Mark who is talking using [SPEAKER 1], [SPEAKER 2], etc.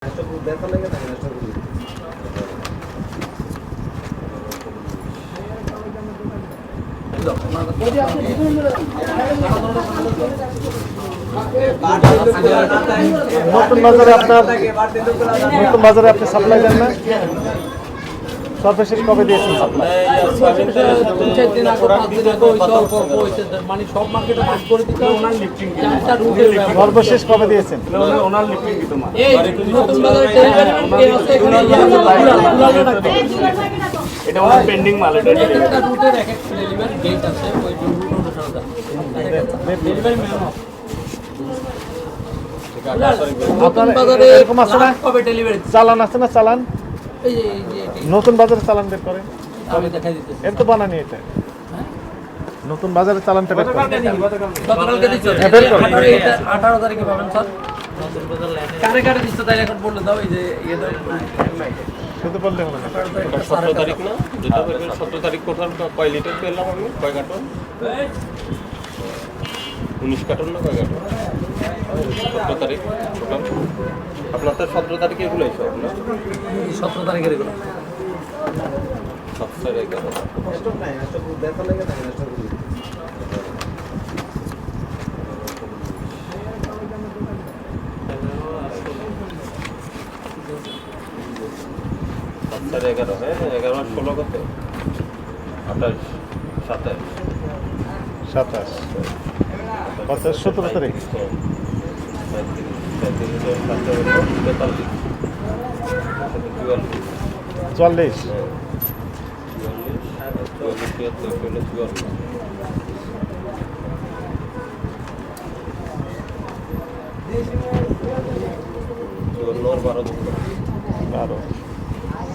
[SPEAKER 1] নতুন বাজারে আপনি সাপ্লাই দেন না? সর্বশেষ কবে দিয়েছেন সাপ্লাই? সর্বশেষ কবে দিয়েছেন?
[SPEAKER 2] এটা ওনার পেন্ডিং মাল। এটা রুটের এক একটা ডেলিভারি ডেট আছে, ওই রুট অনুসারে নতুন বাজারে
[SPEAKER 1] এরকম আছে না?
[SPEAKER 2] কবে ডেলিভারি
[SPEAKER 1] চালান আছে না? চালান
[SPEAKER 2] এই
[SPEAKER 1] নতুন বাজারে চালান বের করেন।
[SPEAKER 2] আমি দেখাই দিতেছি।
[SPEAKER 1] এর তো বানানি এটা নতুন বাজারে চালানটা বের করেন।
[SPEAKER 2] গতকালকে দিচ্ছো,
[SPEAKER 1] হ্যাঁ, বের করো।
[SPEAKER 2] 18 তারিখে পাবেন স্যার। কারে কারে দিচ্ছো তাই এখন বলে দাও। এই যে ইয়েটা
[SPEAKER 1] শুধু বললে হবে না।
[SPEAKER 3] 17 তারিখ না? যেটা 17 তারিখ কোথার কয় লিটার পেলাম আমি? কয় কার্টন? 19 কার্টন না কয় কার্টন? 17 তারিখ টোটাল। আপনার তো 17 তারিখে এগুলো সব না?
[SPEAKER 2] 17 তারিখের এগুলো
[SPEAKER 3] 17 তারিখ। সাত 11, হ্যাঁ 11 আর 16 কত? 28, 27,
[SPEAKER 1] 27 17 তারিখ 44
[SPEAKER 3] 12
[SPEAKER 1] 12